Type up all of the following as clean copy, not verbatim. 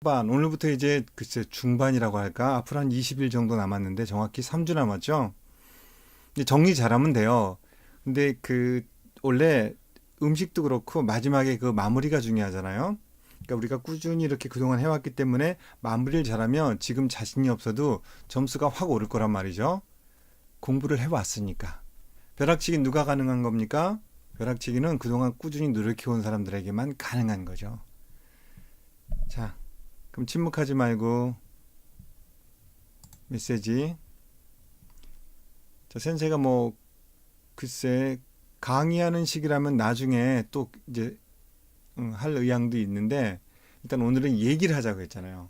오늘부터 이제 글쎄 중반이라고 할까? 앞으로 한 20일 정도 남았는데 정확히 3주 남았죠? 이제 정리 잘하면 돼요. 근데 원래 음식도 그렇고 마지막에 그 마무리가 중요하잖아요. 그러니까 우리가 꾸준히 이렇게 그동안 해왔기 때문에 마무리를 잘하면 지금 자신이 없어도 점수가 확 오를 거란 말이죠. 공부를 해왔으니까. 벼락치기 누가 가능한 겁니까? 벼락치기는 그동안 꾸준히 노력해온 사람들에게만 가능한 거죠. 자, 그럼 침묵하지 말고 메시지. 자, 센세가 뭐 글쎄 강의하는 식이라면 나중에 또 이제 할 의향도 있는데 일단 오늘은 얘기를 하자고 했잖아요.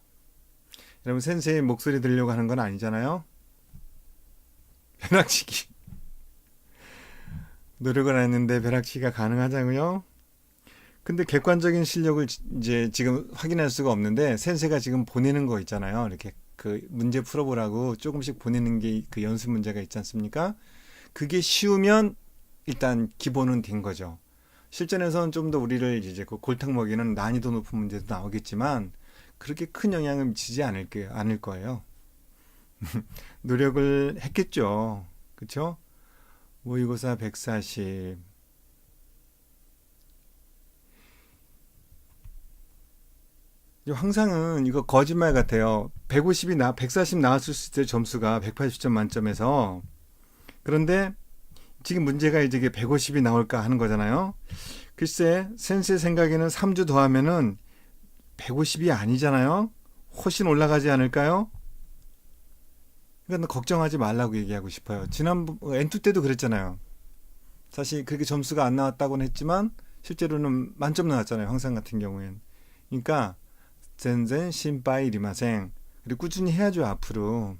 여러분 센세의 목소리 들으려고 하는 건 아니잖아요. 벼락치기 노력을 안 했는데 벼락치기가 가능하자고요. 근데 객관적인 실력을 이제 지금 확인할 수가 없는데 센세가 지금 보내는 거 있잖아요. 이렇게 그 문제 풀어보라고 조금씩 보내는 게 그 연습 문제가 있지 않습니까? 그게 쉬우면 일단 기본은 된 거죠. 실전에서는 좀 더 우리를 이제 그 골탕 먹이는 난이도 높은 문제도 나오겠지만 그렇게 큰 영향을 미치지 않을 거예요. 노력을 했겠죠. 그쵸? 모의고사 140. 항상은 이거 거짓말 같아요. 140 나왔을 때 점수가 180점 만점에서. 그런데 지금 문제가 이제 150이 나올까 하는 거잖아요. 글쎄, 센세 생각에는 3주 더하면은 150이 아니잖아요. 훨씬 올라가지 않을까요? 그러니까 걱정하지 말라고 얘기하고 싶어요. N2 때도 그랬잖아요. 사실 그렇게 점수가 안 나왔다고는 했지만 실제로는 만점 나왔잖아요. 항상 같은 경우엔. 그러니까 젠젠 신빠이 리마생. 그리고 꾸준히 해야죠 앞으로.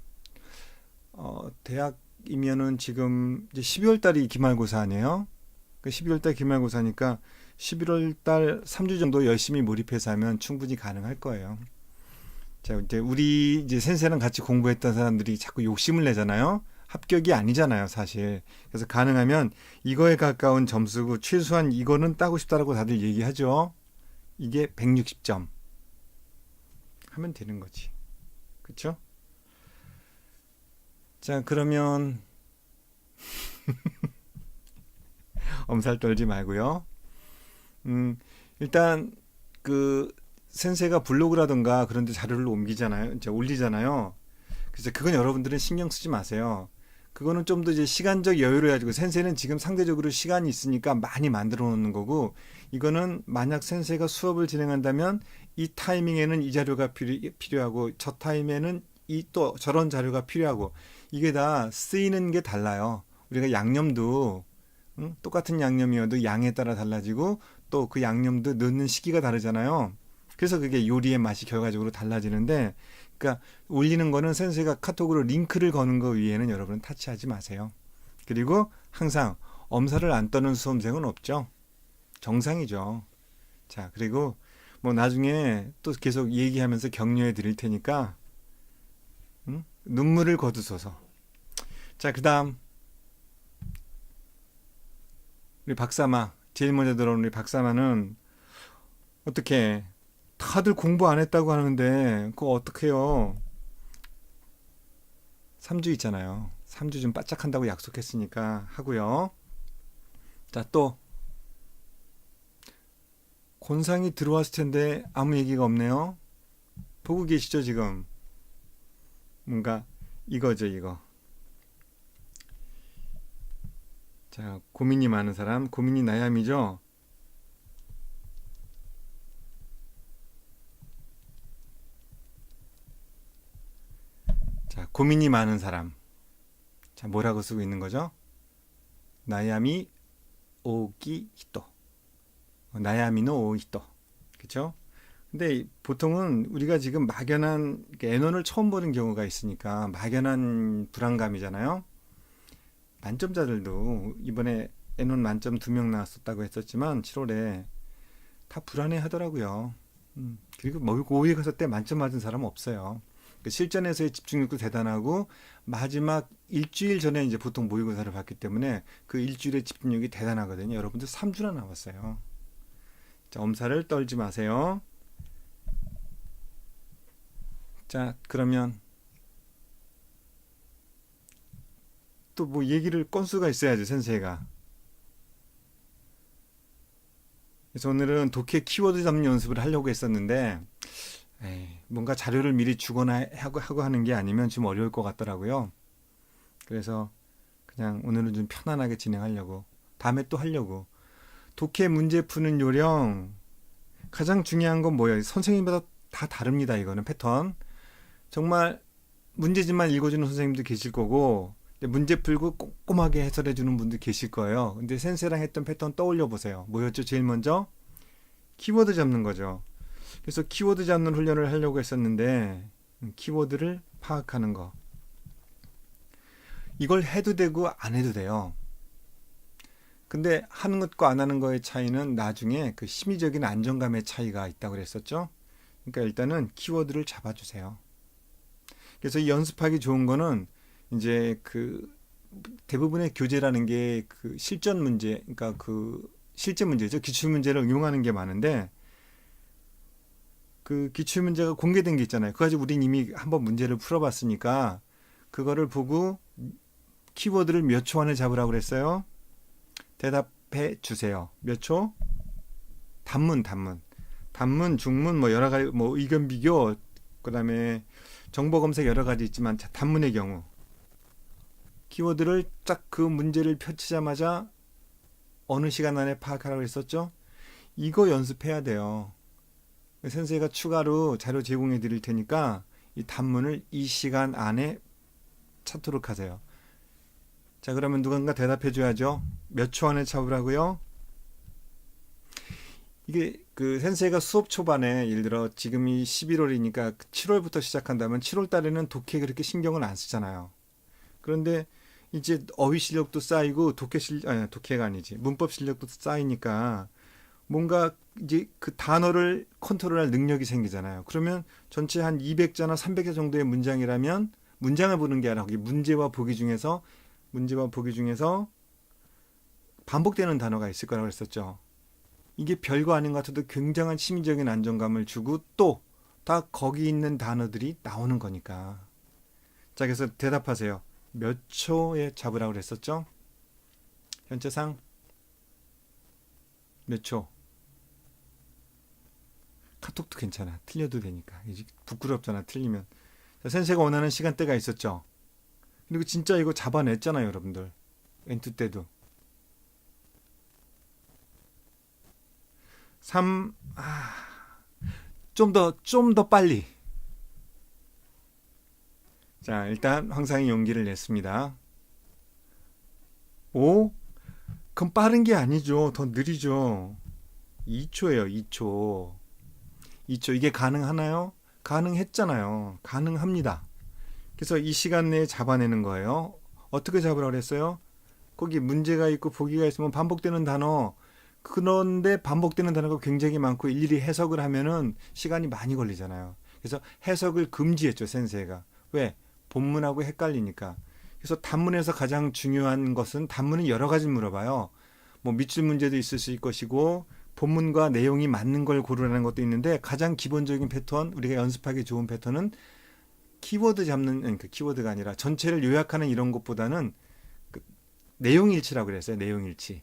대학이면은 지금 이제 12월 달이 기말고사 아니에요? 그 12월 달 기말고사니까 11월 달 3주 정도 열심히 몰입해서 하면 충분히 가능할 거예요. 자, 이제 우리 이제 센세랑 같이 공부했던 사람들이 자꾸 욕심을 내잖아요. 합격이 아니잖아요, 사실. 그래서 가능하면 이거에 가까운 점수고 최소한 이거는 따고 싶다라고 다들 얘기하죠. 이게 160점 하면 되는 거지. 그쵸? 자, 그러면 엄살 떨지 말고요. 일단 그 센세가 블로그라든가 그런 데 자료를 옮기잖아요. 이제 올리잖아요. 그래서 그건 여러분들은 신경 쓰지 마세요. 그거는 좀 더 이제 시간적 여유를 가지고 센세는 지금 상대적으로 시간이 있으니까 많이 만들어 놓는 거고 이거는 만약 센세가 수업을 진행한다면 이 타이밍에는 이 자료가 필요하고 저 타임에는 이 또 저런 자료가 필요하고 이게 다 쓰이는 게 달라요. 우리가 양념도 똑같은 양념이어도 양에 따라 달라지고 또 그 양념도 넣는 시기가 다르잖아요. 그래서 그게 요리의 맛이 결과적으로 달라지는데 그러니까 올리는 거는 센세가 카톡으로 링크를 거는 거 위에는 여러분은 타치하지 마세요. 그리고 항상 엄살을 안 떠는 수험생은 없죠. 정상이죠. 자, 그리고 뭐 나중에 또 계속 얘기하면서 격려해 드릴 테니까 눈물을 거두소서. 자, 그다음 우리 박사마 제일 먼저 들어온 우리 박사마는 어떻게 다들 공부 안 했다고 하는데 그거 어떡해요? 3주 있잖아요. 3주 좀 바짝 한다고 약속했으니까 하고요. 자, 또 곤상이 들어왔을 텐데 아무 얘기가 없네요. 보고 계시죠, 지금? 뭔가 이거죠, 이거. 자, 고민이 많은 사람, 고민이 나얌이죠? 자, 고민이 많은 사람. 자, 뭐라고 쓰고 있는 거죠? 나야미 오기 히토. 나야미노 오 히토. 그쵸? 근데 보통은 우리가 지금 막연한 N1을 처음 보는 경우가 있으니까 막연한 불안감이잖아요. 만점자들도 이번에 N1 만점 2명 나왔었다고 했었지만 7월에 다 불안해 하더라고요. 그리고 모의고사 때 만점 맞은 사람은 없어요. 실전에서의 집중력도 대단하고 마지막 일주일 전에 이제 보통 모의고사를 봤기 때문에 그 일주일의 집중력이 대단하거든요. 여러분들 3주나 남았어요. 자, 엄살을 떨지 마세요. 자, 그러면 또 뭐 얘기를 건수가 있어야지, 센세이가. 그래서 오늘은 독해 키워드 잡는 연습을 하려고 했었는데, 뭔가 자료를 미리 주거나 하고 하는 게 아니면 좀 어려울 것 같더라고요. 그래서 그냥 오늘은 좀 편안하게 진행하려고. 다음에 또 하려고. 독해 문제 푸는 요령. 가장 중요한 건 뭐예요? 선생님마다 다 다릅니다. 이거는 패턴. 정말 문제집만 읽어주는 선생님도 계실 거고, 문제 풀고 꼼꼼하게 해설해주는 분도 계실 거예요. 근데 센세랑 했던 패턴 떠올려 보세요. 뭐였죠? 제일 먼저 키워드 잡는 거죠. 그래서 키워드 잡는 훈련을 하려고 했었는데, 키워드를 파악하는 거. 이걸 해도 되고 안 해도 돼요. 근데 하는 것과 안 하는 거의 차이는 나중에 그 심리적인 안정감의 차이가 있다고 그랬었죠. 그러니까 일단은 키워드를 잡아주세요. 그래서 이 연습하기 좋은 거는 이제 그 대부분의 교재라는 게 그 실전 문제, 그러니까 그 실제 문제죠. 기출 문제를 응용하는 게 많은데, 그 기출 문제가 공개된 게 있잖아요. 그거 가지고 우린 이미 한번 문제를 풀어봤으니까 그거를 보고 키워드를 몇 초 안에 잡으라고 그랬어요. 대답해 주세요. 몇 초? 단문, 중문, 뭐 여러 가지, 뭐 의견 비교, 그다음에 정보 검색 여러 가지 있지만, 단문의 경우 키워드를 딱 그 문제를 펼치자마자 어느 시간 안에 파악하라고 했었죠. 이거 연습해야 돼요. 선생님가 추가로 자료 제공해 드릴 테니까 이 단문을 이 시간 안에 찾도록 하세요. 자, 그러면 누군가 대답해 줘야죠. 몇 초 안에 잡으라고요? 이게 그 센세이가 수업 초반에 예를 들어 지금이 11월이니까 7월부터 시작한다면 7월 달에는 독해 그렇게 신경을 안 쓰잖아요. 그런데 이제 어휘 실력도 쌓이고 독해가 아니지. 문법 실력도 쌓이니까 뭔가 이제 그 단어를 컨트롤할 능력이 생기잖아요. 그러면 전체 한 200자나 300자 정도의 문장이라면 문장을 보는 게 아니라 거기 문제와 보기 중에서 반복되는 단어가 있을 거라고 했었죠. 이게 별거 아닌 것 같아도 굉장한 심리적인 안정감을 주고 또 다 거기 있는 단어들이 나오는 거니까. 자, 그래서 대답하세요. 몇 초에 잡으라고 그랬었죠? 현재상 몇 초? 카톡도 괜찮아. 틀려도 되니까. 이제 부끄럽잖아. 틀리면. 자, 센세가 원하는 시간대가 있었죠. 그리고 진짜 이거 잡아냈잖아요, 여러분들. 엔투 때도. 3, 좀 더 빨리. 자, 일단 황상이 용기를 냈습니다. 5, 그럼 빠른 게 아니죠. 더 느리죠. 2초예요, 2초. 2초. 이게 가능하나요? 가능했잖아요. 가능합니다. 그래서 이 시간 내에 잡아내는 거예요. 어떻게 잡으라고 그랬어요? 거기 문제가 있고 보기가 있으면 반복되는 단어. 그런데 반복되는 단어가 굉장히 많고 일일이 해석을 하면은 시간이 많이 걸리잖아요. 그래서 해석을 금지했죠, 센세이가. 왜? 본문하고 헷갈리니까. 그래서 단문에서 가장 중요한 것은 단문은 여러 가지 물어봐요. 뭐 밑줄 문제도 있을 수 있을 것이고 본문과 내용이 맞는 걸 고르라는 것도 있는데 가장 기본적인 패턴, 우리가 연습하기 좋은 패턴은 키워드 잡는, 그러니까 키워드가 아니라 전체를 요약하는 이런 것보다는 그 내용일치라고 그랬어요. 내용일치.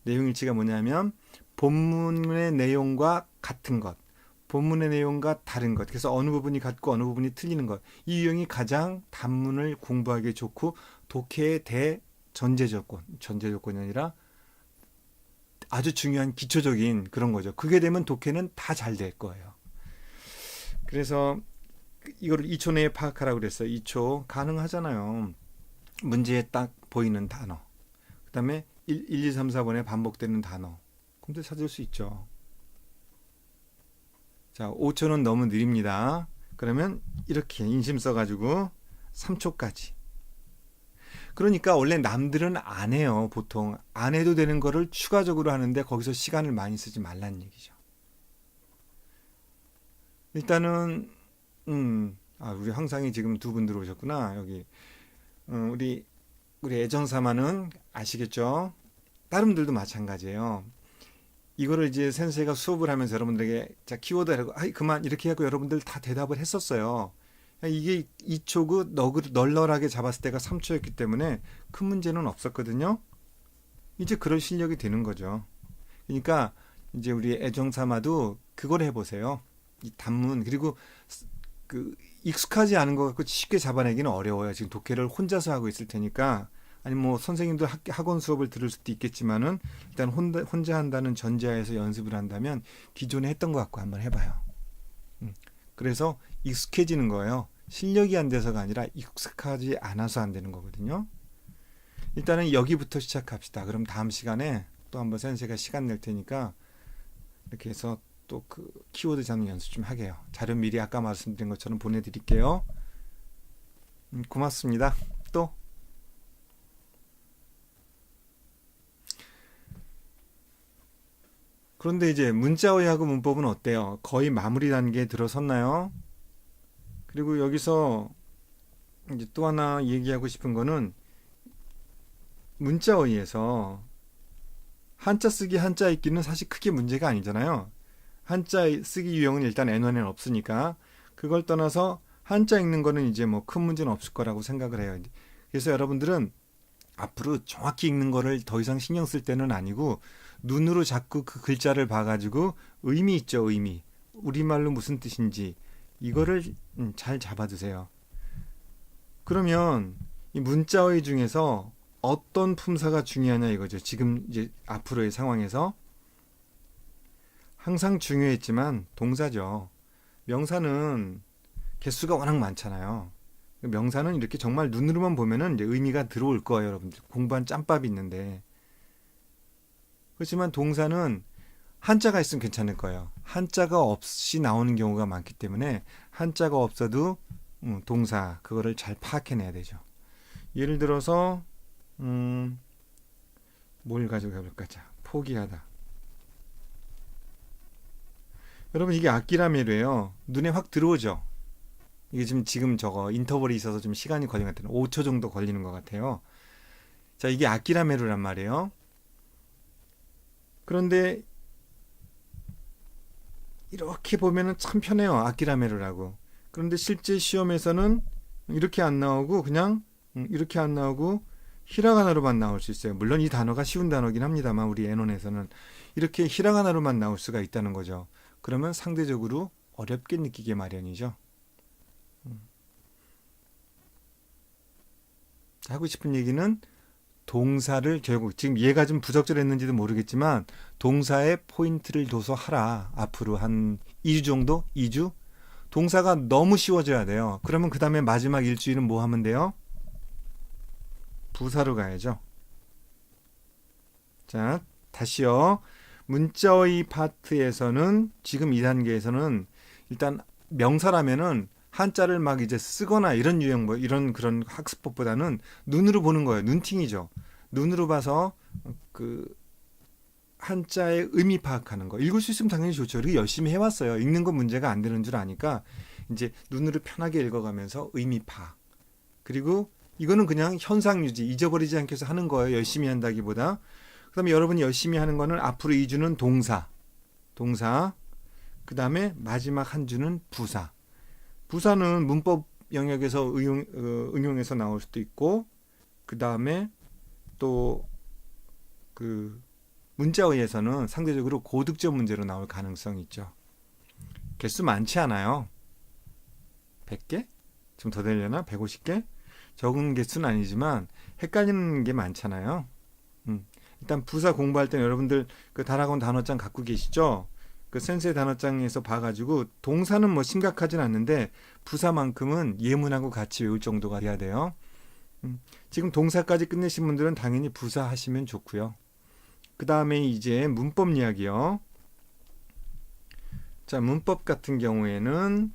내용일치가 뭐냐면 본문의 내용과 같은 것, 본문의 내용과 다른 것. 그래서 어느 부분이 같고 어느 부분이 틀리는 것. 이 유형이 가장 단문을 공부하기 좋고 독해의 전제 조건이 아니라 아주 중요한 기초적인 그런 거죠. 그게 되면 독해는 다 잘 될 거예요. 그래서 이거를 2초 내에 파악하라고 그랬어요. 2초 가능하잖아요. 문제에 딱 보이는 단어. 그 다음에 1, 2, 3, 4번에 반복되는 단어. 그럼 찾을 수 있죠. 자, 5초는 너무 느립니다. 그러면 이렇게 인심 써가지고 3초까지. 그러니까 원래 남들은 안 해요. 보통 안 해도 되는 거를 추가적으로 하는데 거기서 시간을 많이 쓰지 말라는 얘기죠. 일단은 우리 황상이 지금 두 분 들어오셨구나. 여기 우리 애정사마는 아시겠죠? 다른 분들도 마찬가지예요. 이거를 이제 센세이가 수업을 하면서 여러분들에게 자 키워드 하고 그만 이렇게 하고 여러분들 다 대답을 했었어요. 이게 2초고 널널하게 잡았을 때가 3초였기 때문에 큰 문제는 없었거든요. 이제 그럴 실력이 되는 거죠. 그러니까 이제 우리 애정삼아도 그걸 해보세요. 이 단문 그리고 그 익숙하지 않은 것 같고 쉽게 잡아내기는 어려워요. 지금 독해를 혼자서 하고 있을 테니까 아니 뭐 선생님도 학원 수업을 들을 수도 있겠지만은 일단 혼자 한다는 전제하에서 연습을 한다면 기존에 했던 것 같고 한번 해봐요. 그래서 익숙해지는 거예요. 실력이 안 돼서가 아니라 익숙하지 않아서 안 되는 거거든요. 일단은 여기부터 시작합시다. 그럼 다음 시간에 또 한번 선생님가 시간 낼 테니까 이렇게 해서 또 그 키워드 잡는 연습 좀 하게요. 자료 미리 아까 말씀드린 것처럼 보내드릴게요. 고맙습니다. 또 그런데 이제 문자어휘하고 문법은 어때요? 거의 마무리 단계에 들어섰나요? 그리고 여기서 이제 또 하나 얘기하고 싶은 거는 문자어휘에서 한자 쓰기, 한자 읽기는 사실 크게 문제가 아니잖아요. 한자 쓰기 유형은 일단 N1에는 없으니까 그걸 떠나서 한자 읽는 거는 이제 뭐 큰 문제는 없을 거라고 생각을 해요. 그래서 여러분들은 앞으로 정확히 읽는 거를 더 이상 신경 쓸 때는 아니고 눈으로 자꾸 그 글자를 봐가지고 의미 있죠, 의미. 우리말로 무슨 뜻인지 이거를 잘 잡아두세요. 그러면 이 문자어휘 중에서 어떤 품사가 중요하냐 이거죠. 지금 이제 앞으로의 상황에서 항상 중요했지만 동사죠. 명사는 개수가 워낙 많잖아요. 명사는 이렇게 정말 눈으로만 보면은 이제 의미가 들어올 거예요, 여러분들. 공부한 짬밥이 있는데. 그렇지만 동사는 한자가 있으면 괜찮을 거예요. 한자가 없이 나오는 경우가 많기 때문에 한자가 없어도 동사 그거를 잘 파악해내야 되죠. 예를 들어서 뭘 가지고 해볼까? 자, 포기하다. 여러분 이게 아끼라메로예요. 눈에 확 들어오죠. 이게 지금 저거 인터벌이 있어서 좀 시간이 걸린 것 같아요. 5초 정도 걸리는 것 같아요. 자, 이게 아끼라메로란 말이에요. 그런데 이렇게 보면은 참 편해요. 아끼라메로라고. 그런데 실제 시험에서는 이렇게 안 나오고 그냥 이렇게 안 나오고 히라가나로만 나올 수 있어요. 물론 이 단어가 쉬운 단어긴 합니다만 우리 N1에서는 이렇게 히라가나로만 나올 수가 있다는 거죠. 그러면 상대적으로 어렵게 느끼게 마련이죠. 하고 싶은 얘기는 동사를 결국 지금 얘가 좀 부적절했는지도 모르겠지만 동사에 포인트를 둬서 하라. 앞으로 한 2주 정도? 2주? 동사가 너무 쉬워져야 돼요. 그러면 그 다음에 마지막 일주일은 뭐 하면 돼요? 부사로 가야죠. 자, 다시요. 문자어휘 파트에서는 지금 이 단계에서는 일단 명사라면은 한자를 막 이제 쓰거나 이런 유형 뭐 이런 그런 학습법보다는 눈으로 보는 거예요. 눈팅이죠. 눈으로 봐서 그 한자의 의미 파악하는 거. 읽을 수 있으면 당연히 좋죠. 그리고 열심히 해왔어요. 읽는 건 문제가 안 되는 줄 아니까 이제 눈으로 편하게 읽어가면서 의미 파악. 그리고 이거는 그냥 현상 유지, 잊어버리지 않기 위해서 하는 거예요. 열심히 한다기보다. 그다음에 여러분이 열심히 하는 거는 앞으로 2주는 동사. 그다음에 마지막 한 주는 부사. 부사는 문법 영역에서 응용해서 나올 수도 있고 그다음에 또 그 문자어휘에서는 상대적으로 고득점 문제로 나올 가능성이 있죠. 개수 많지 않아요. 100개? 좀 더 되려나? 150개? 적은 개수는 아니지만 헷갈리는 게 많잖아요. 일단 부사 공부할 때 여러분들 그 단학원 단어장 갖고 계시죠? 그 센세 단어장에서 봐가지고 동사는 뭐 심각하진 않는데 부사만큼은 예문하고 같이 외울 정도가 돼야 돼요. 지금 동사까지 끝내신 분들은 당연히 부사 하시면 좋고요. 그 다음에 이제 문법 이야기요. 자, 문법 같은 경우에는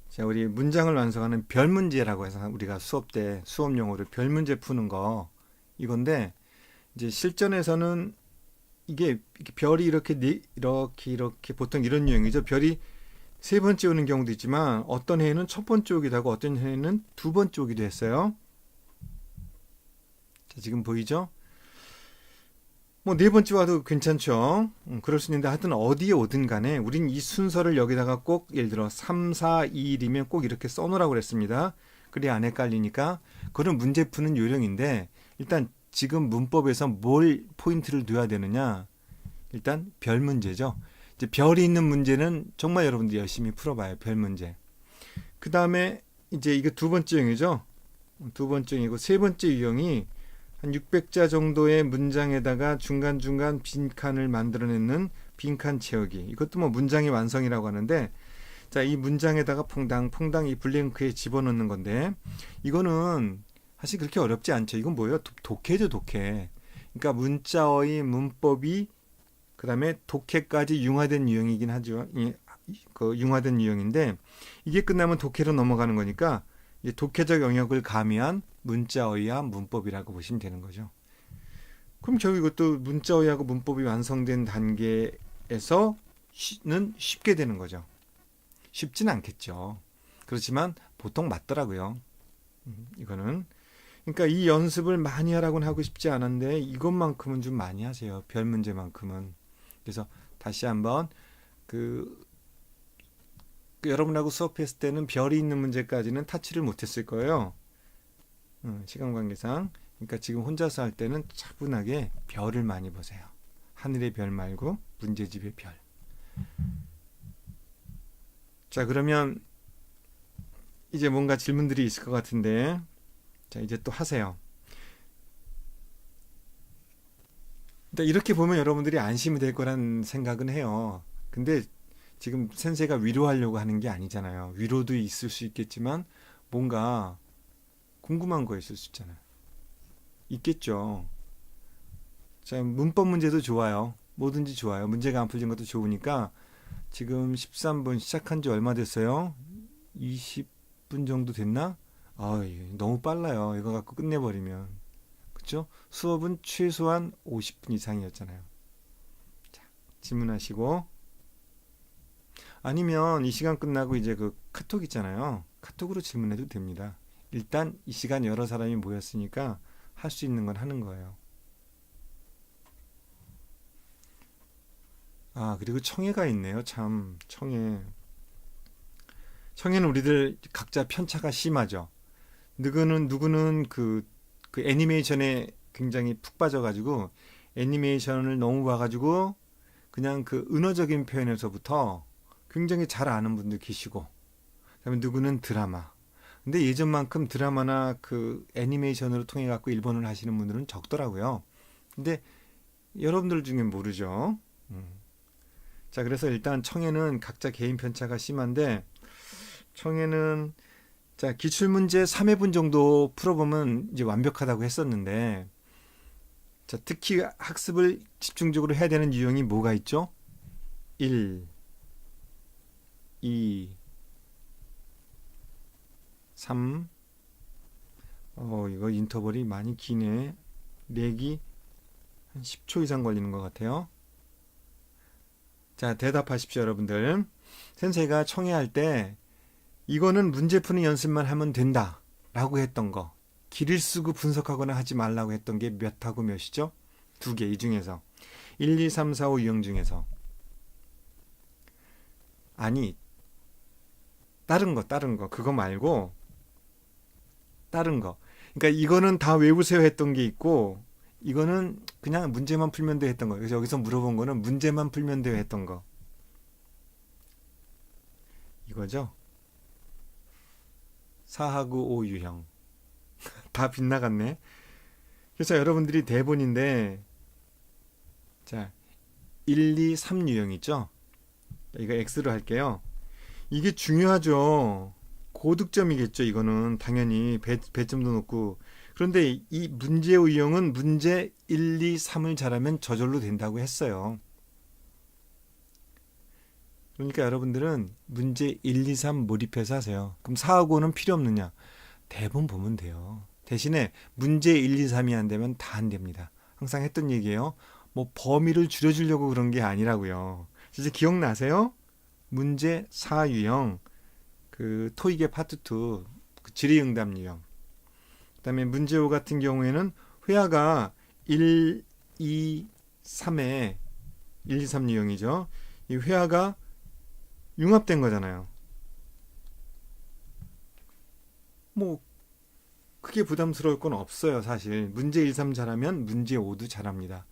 자, 우리 문장을 완성하는 별문제라고 해서 우리가 수업 때 수업 용어로 별문제 푸는 거 이건데 이제 실전에서는 이게 별이 이렇게 보통 이런 유형이죠. 별이 세 번째 오는 경우도 있지만 어떤 해에는 첫 번째 오기도 하고 어떤 해에는 두 번째 오기도 했어요. 자, 지금 보이죠? 뭐 네 번째 와도 괜찮죠. 그럴 수 있는데 하여튼 어디에 오든 간에 우린 이 순서를 여기다가 꼭 예를 들어 3, 4, 2, 1이면 꼭 이렇게 써놓으라고 그랬습니다. 그래야 안 헷갈리니까. 그런 문제 푸는 요령인데 일단 지금 문법에서 뭘 포인트를 둬야 되느냐. 일단 별 문제죠. 이제 별이 있는 문제는 정말 여러분들 열심히 풀어봐요. 별 문제. 그 다음에 이제 이거 두 번째 유형이죠. 두 번째 유형이고 세 번째 유형이 한 600자 정도의 문장에다가 중간중간 빈칸을 만들어내는 빈칸 채우기. 이것도 뭐 문장의 완성이라고 하는데 자, 이 문장에다가 퐁당 이 블랭크에 집어넣는 건데 이거는 사실 그렇게 어렵지 않죠. 이건 뭐예요? 독해죠, 독해. 그러니까 문자어의 문법이 그다음에 독해까지 융화된 유형이긴 하죠. 그 융화된 유형인데 이게 끝나면 독해로 넘어가는 거니까 이제 독해적 영역을 가미한 문자어휘와 문법이라고 보시면 되는 거죠. 그럼 결국 이것도 문자어휘하고 문법이 완성된 단계에서는 쉽게 되는 거죠. 쉽진 않겠죠. 그렇지만 보통 맞더라고요. 이거는. 그러니까 이 연습을 많이 하라고는 하고 싶지 않은데 이것만큼은 좀 많이 하세요. 별 문제만큼은. 그래서 다시 한번 여러분하고 수업했을 때는 별이 있는 문제까지는 타치를 못했을 거예요. 시간 관계상. 그러니까 지금 혼자서 할 때는 차분하게 별을 많이 보세요. 하늘의 별 말고 문제집의 별. 자, 그러면 이제 뭔가 질문들이 있을 것 같은데 자, 이제 또 하세요. 이렇게 보면 여러분들이 안심이 될 거란 생각은 해요. 근데 지금 센세가 위로하려고 하는 게 아니잖아요. 위로도 있을 수 있겠지만 뭔가 궁금한 거 있을 수 있잖아요. 있겠죠. 자, 문법 문제도 좋아요. 뭐든지 좋아요. 문제가 안 풀린 것도 좋으니까 지금 13분 시작한 지 얼마 됐어요? 20분 정도 됐나? 아, 너무 빨라요. 이거 갖고 끝내버리면. 그쵸? 수업은 최소한 50분 이상이었잖아요. 자, 질문하시고. 아니면 이 시간 끝나고 이제 그 카톡 있잖아요. 카톡으로 질문해도 됩니다. 일단 이 시간 여러 사람이 모였으니까 할 수 있는 건 하는 거예요. 아, 그리고 청해가 있네요. 참, 청해. 청해는 우리들 각자 편차가 심하죠. 누구는 그 애니메이션에 굉장히 푹 빠져가지고 애니메이션을 너무 봐가지고 그냥 그 은어적인 표현에서부터 굉장히 잘 아는 분들 계시고 그다음에 누구는 드라마. 근데 예전만큼 드라마나 그 애니메이션으로 통해 갖고 일본어를 하시는 분들은 적더라고요. 근데 여러분들 중에 모르죠. 자, 그래서 일단 청해는 각자 개인 편차가 심한데 청해는 자, 기출문제 3회분 정도 풀어보면 이제 완벽하다고 했었는데 자, 특히 학습을 집중적으로 해야 되는 유형이 뭐가 있죠? 1, 2, 3 이거 인터벌이 많이 기네. 내기 한 10초 이상 걸리는 것 같아요. 자, 대답하십시오, 여러분들. 센세이가 청해할 때 이거는 문제 푸는 연습만 하면 된다 라고 했던 거, 길을 쓰고 분석하거나 하지 말라고 했던 게 몇하고 몇이죠? 두 개, 이 중에서 1, 2, 3, 4, 5 유형 중에서. 아니, 다른 거 그거 말고 다른 거. 그러니까 이거는 다 외우세요 했던 게 있고 이거는 그냥 문제만 풀면 돼 했던 거. 그래서 여기서 물어본 거는 문제만 풀면 돼 했던 거. 이거죠? 4하고 5 유형. 다 빗나갔네. 그래서 여러분들이 대본인데 자, 1, 2, 3 유형 있죠? 이거 X로 할게요. 이게 중요하죠. 고득점이겠죠. 이거는 당연히 배점도 높고. 그런데 이 문제의 유형은 문제 1, 2, 3을 잘하면 저절로 된다고 했어요. 그러니까 여러분들은 문제 1, 2, 3 몰입해서 하세요. 그럼 4하고 5는 필요 없느냐? 대본 보면 돼요. 대신에 문제 1, 2, 3이 안 되면 다 안 됩니다. 항상 했던 얘기예요. 뭐 범위를 줄여주려고 그런 게 아니라고요. 이제 기억나세요? 문제 4유형 그 토익의 파트 2 그 질의응답 유형. 그다음에 문제 5 같은 경우에는 회화가 1, 2, 3에 1, 2, 3 유형이죠. 이 회화가 융합된 거잖아요. 뭐 크게 부담스러울 건 없어요, 사실. 문제 1, 3 잘하면 문제 5도 잘합니다.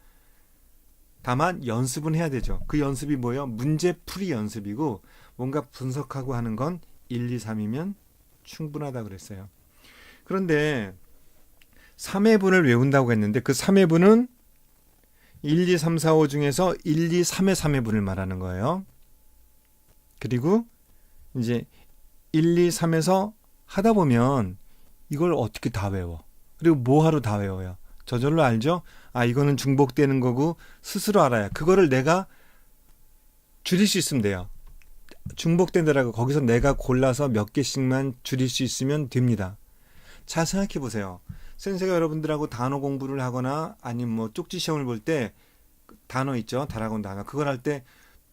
다만 연습은 해야 되죠. 그 연습이 뭐예요? 문제풀이 연습이고 뭔가 분석하고 하는 건 1, 2, 3이면 충분하다 그랬어요. 그런데 3회분을 외운다고 했는데 그 3회분은 1, 2, 3, 4, 5 중에서 1, 2, 3의 3회분을 말하는 거예요. 그리고 이제 1, 2, 3에서 하다 보면 이걸 어떻게 다 외워? 그리고 뭐하러 다 외워요? 저절로 알죠? 아, 이거는 중복되는 거고 스스로 알아야. 그거를 내가 줄일 수 있으면 돼요. 중복된다라고 거기서 내가 골라서 몇 개씩만 줄일 수 있으면 됩니다. 잘 생각해 보세요. 선생가 여러분들하고 단어 공부를 하거나 아니면 뭐 쪽지 시험을 볼 때 단어 있죠? 단어학원 단어. 그걸 할 때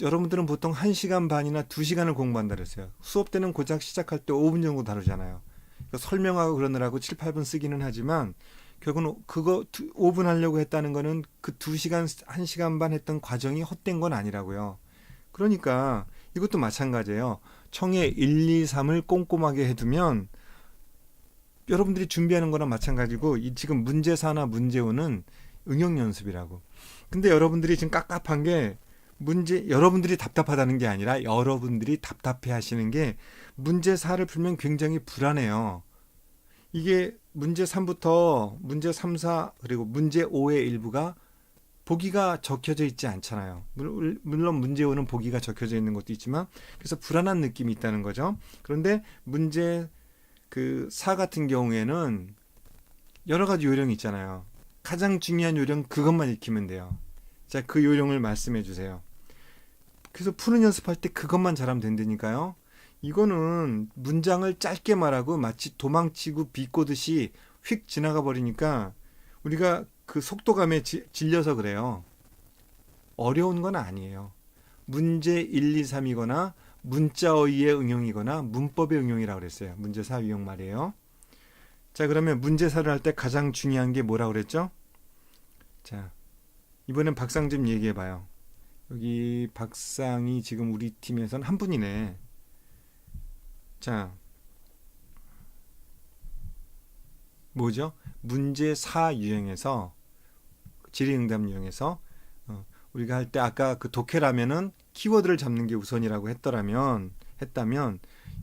여러분들은 보통 1시간 반이나 2시간을 공부한다 그랬어요. 수업 때는 고작 시작할 때 5분 정도 다루잖아요. 그러니까 설명하고 그러느라고 7, 8분 쓰기는 하지만 결국은 그거 5분 하려고 했다는 거는 그 2시간, 1시간 반 했던 과정이 헛된 건 아니라고요. 그러니까 이것도 마찬가지예요. 청해 1, 2, 3을 꼼꼼하게 해두면 여러분들이 준비하는 거랑 마찬가지고 이 지금 문제 4나 문제 5는 응용 연습이라고. 근데 여러분들이 지금 깝깝한 게 여러분들이 답답하다는 게 아니라 여러분들이 답답해 하시는 게 문제 4를 풀면 굉장히 불안해요. 이게 문제 3부터 문제 3, 4 그리고 문제 5의 일부가 보기가 적혀져 있지 않잖아요. 물론 문제 5는 보기가 적혀져 있는 것도 있지만 그래서 불안한 느낌이 있다는 거죠. 그런데 문제 4 같은 경우에는 여러 가지 요령이 있잖아요. 가장 중요한 요령 그것만 익히면 돼요. 자, 그 요령을 말씀해 주세요. 그래서 푸는 연습할 때 그것만 잘하면 된다니까요. 이거는 문장을 짧게 말하고 마치 도망치고 비꼬듯이 휙 지나가 버리니까 우리가 그 속도감에 질려서 그래요. 어려운 건 아니에요. 문제 1, 2, 3이거나 문자어휘의 응용이거나 문법의 응용이라고 그랬어요. 문제 4 유형 말이에요. 자, 그러면 문제 4를 할 때 가장 중요한 게 뭐라고 그랬죠? 자, 이번엔 박상 좀 얘기해 봐요. 여기 박상이 지금 우리 팀에선 한 분이네. 자, 뭐죠? 문제 4 유형에서 질의응답 유형에서 우리가 할 때 아까 그 독해라면은 키워드를 잡는 게 우선이라고 했다면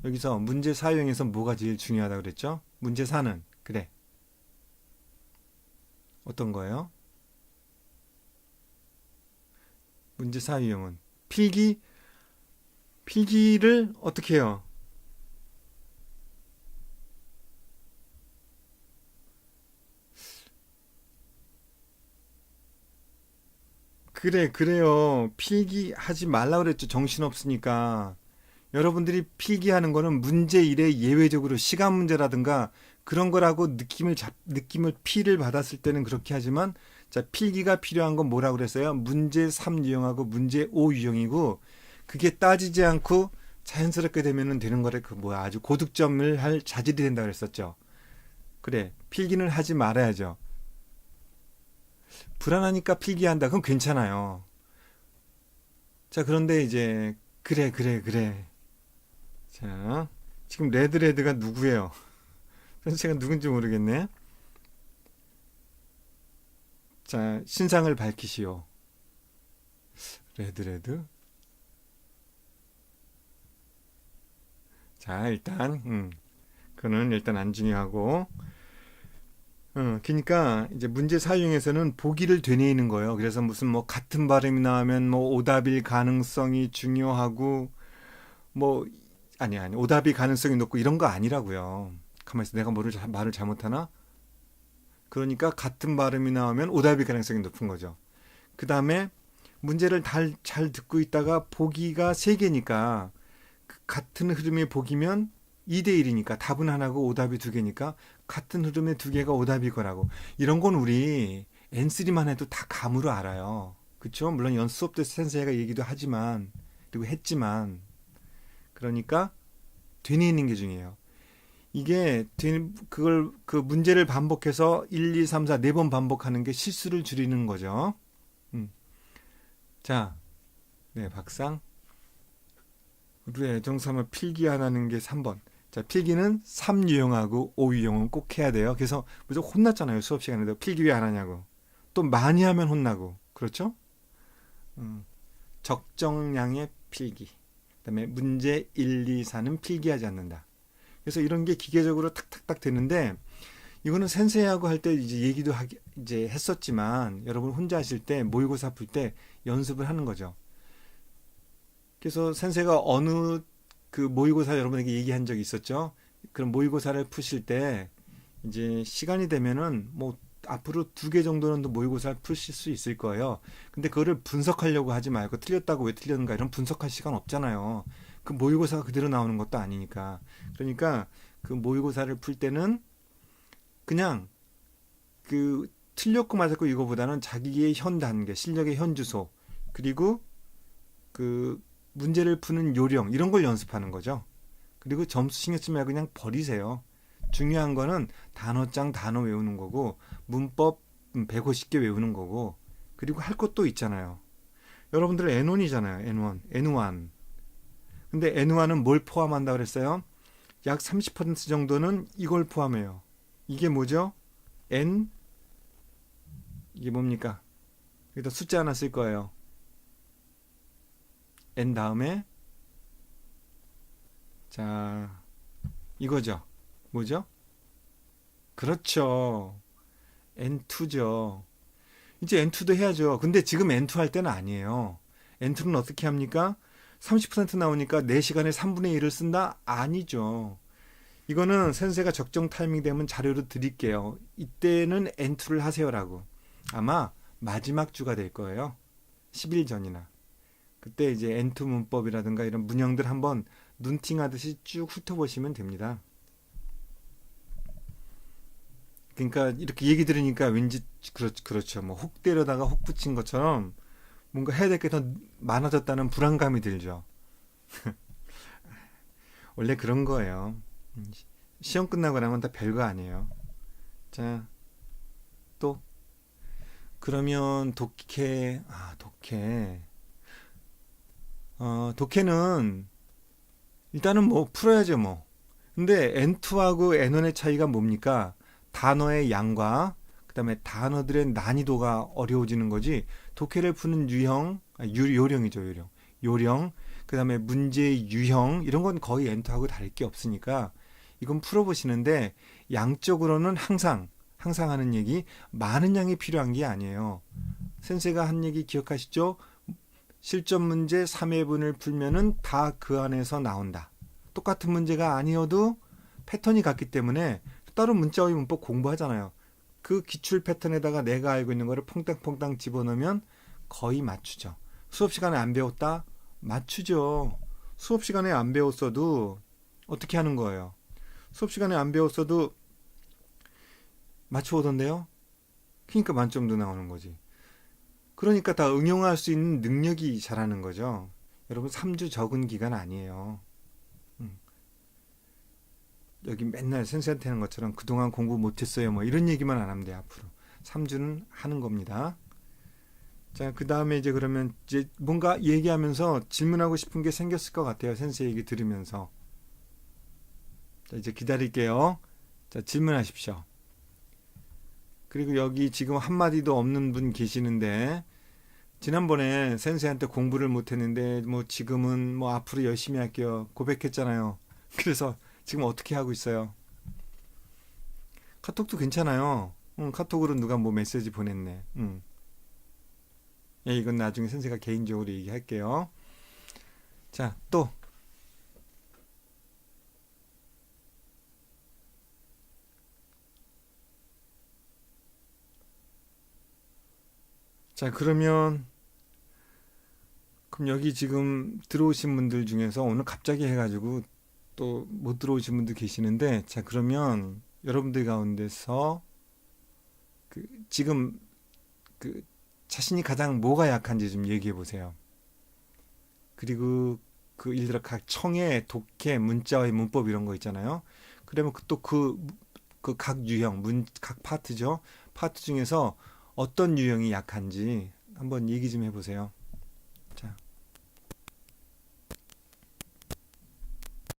여기서 문제 4 유형에서 뭐가 제일 중요하다고 그랬죠? 문제 4는 그래. 어떤 거예요? 문제 4 유형은 필기를 어떻게 해요? 그래요. 필기하지 말라 그랬죠. 정신없으니까. 여러분들이 필기하는 거는 문제 1에 예외적으로 시간 문제라든가 그런 거라고 느낌을 피를 받았을 때는 그렇게 하지만 자, 필기가 필요한 건 뭐라고 그랬어요? 문제 3 유형하고 문제 5 유형이고 그게 따지지 않고 자연스럽게 되면은 되는 거래. 아주 고득점을 할 자질이 된다 그랬었죠. 그래. 필기는 하지 말아야죠. 불안하니까 필기한다. 그건 괜찮아요. 자, 그런데 이제 그래. 자, 지금 레드가 누구예요? 선생가 누군지 모르겠네. 자, 신상을 밝히시오. 레드. 자, 일단 그거는 일단 안 중요하고 그러니까 이제 문제 사용에서는 보기를 되뇌이는 거예요. 그래서 무슨 뭐 같은 발음이 나오면 뭐 오답일 가능성이 중요하고 뭐 아니 오답이 가능성이 높고 이런 거 아니라고요. 가만히 있어. 내가 말을 잘못하나? 그러니까 같은 발음이 나오면 오답일 가능성이 높은 거죠. 그 다음에 문제를 잘 듣고 있다가 보기가 3개니까 같은 흐름의 보기면 2대1이니까 답은 하나고 오답이 2개니까 같은 흐름의 2개가 오답일 거라고. 이런 건 우리 N3만 해도 다 감으로 알아요. 그쵸? 물론 연수업 때 센세이가 얘기도 하지만 그리고 했지만 그러니까 되뇌이는 게 중요해요. 이게 그 문제를 반복해서 1, 2, 3, 4 4번 반복하는 게 실수를 줄이는 거죠. 자, 네, 박상. 우리의 애정삼아 필기하라는 게 3번. 자, 필기는 3유형하고 5유형은 꼭 해야 돼요. 그래서 무조건 혼났잖아요. 수업 시간에도 필기 왜 안 하냐고. 또 많이 하면 혼나고. 그렇죠? 음, 적정량의 필기. 그다음에 문제 1, 2, 4는 필기하지 않는다. 그래서 이런 게 기계적으로 탁탁탁 되는데 이거는 센세이하고 할 때 이제 얘기도 이제 했었지만 여러분 혼자 하실 때 모의고사 풀 때 연습을 하는 거죠. 그래서 센세가 어느 그 모의고사 여러분에게 얘기한 적이 있었죠. 그럼 모의고사를 푸실 때 이제 시간이 되면은 뭐 앞으로 2개 정도는 더 모의고사를 푸실 수 있을 거예요. 근데 그거를 분석하려고 하지 말고 틀렸다고 왜 틀렸는가 이런 분석할 시간 없잖아요. 그 모의고사가 그대로 나오는 것도 아니니까. 그러니까 그 모의고사를 풀 때는 그냥 그 틀렸고 맞았고 이거보다는 자기의 현 단계, 실력의 현 주소, 그리고 그 문제를 푸는 요령 이런 걸 연습하는 거죠. 그리고 점수 신경 쓰지 말고 그냥 버리세요. 중요한 거는 단어장 단어 외우는 거고 문법 150개 외우는 거고 그리고 할 것도 있잖아요. 여러분들 N1이잖아요. N1, N1. 근데 N1은 뭘 포함한다 그랬어요? 약 30% 정도는 이걸 포함해요. 이게 뭐죠? N 이게 뭡니까? 여기다 숫자 하나 쓸 거예요. N 다음에 자 이거죠. 뭐죠? 그렇죠. N2죠. 이제 N2도 해야죠. 근데 지금 N2 할 때는 아니에요. N2는 어떻게 합니까? 30% 나오니까 4시간에 3분의 1을 쓴다? 아니죠. 이거는 센세가 적정 타이밍 되면 자료로 드릴게요. 이때는 N2를 하세요라고. 아마 마지막 주가 될 거예요. 10일 전이나. 그때 이제 N2 문법이라든가 이런 문형들 한번 눈팅하듯이 쭉 훑어보시면 됩니다. 그러니까 이렇게 얘기 들으니까 왠지 그렇죠. 뭐 혹 때려다가 혹 붙인 것처럼 뭔가 해야 될 게 더 많아졌다는 불안감이 들죠. 원래 그런 거예요. 시험 끝나고 나면 다 별거 아니에요. 자, 또 그러면 독해, 독해. 독해는 일단은 뭐 풀어야죠, 뭐. 근데 N2하고 N1의 차이가 뭡니까? 단어의 양과 그다음에 단어들의 난이도가 어려워지는 거지. 독해를 푸는 요령이죠, 요령. 요령, 그다음에 문제의 유형 이런 건 거의 N2하고 다를 게 없으니까 이건 풀어보시는데 양적으로는 항상 하는 얘기 많은 양이 필요한 게 아니에요. 센세가 한 얘기 기억하시죠? 실전 문제 3회분을 풀면은 다 그 안에서 나온다. 똑같은 문제가 아니어도 패턴이 같기 때문에 따로 문자의 문법 공부하잖아요. 그 기출 패턴에다가 내가 알고 있는 거를 퐁당퐁당 집어넣으면 거의 맞추죠. 수업 시간에 안 배웠다? 맞추죠. 수업 시간에 안 배웠어도 어떻게 하는 거예요? 수업 시간에 안 배웠어도 맞춰오던데요? 그러니까 만점도 나오는 거지. 그러니까 다 응용할 수 있는 능력이 자라는 거죠. 여러분 3주 적은 기간 아니에요. 음. 여기 맨날 선생님한테 하는 것처럼 그동안 공부 못했어요. 뭐 이런 얘기만 안 하면 돼 앞으로. 3주는 하는 겁니다. 자, 그 다음에 이제 그러면 이제 뭔가 얘기하면서 질문하고 싶은 게 생겼을 것 같아요. 선생 얘기 들으면서. 자, 이제 기다릴게요. 자, 질문하십시오. 그리고 여기 지금 한마디도 없는 분 계시는데 지난번에 센세한테 공부를 못했는데 뭐 지금은 뭐 앞으로 열심히 할게요 고백했잖아요. 그래서 지금 어떻게 하고 있어요? 카톡도 괜찮아요. 카톡으로 누가 뭐 메시지 보냈네. 예, 이건 나중에 센세가 개인적으로 얘기할게요. 자, 또 자, 그러면 그럼 여기 지금 들어오신 분들 중에서 오늘 갑자기 해가지고 또 못 들어오신 분들 계시는데 자, 그러면 여러분들 가운데서 그 지금 그 자신이 가장 뭐가 약한지 좀 얘기해 보세요. 그리고 그 예를 들어 각 청해, 독해, 문자의 문법 이런 거 있잖아요. 그러면 또 그 각 유형, 각 파트죠. 파트 중에서 어떤 유형이 약한지 한번 얘기 좀 해보세요.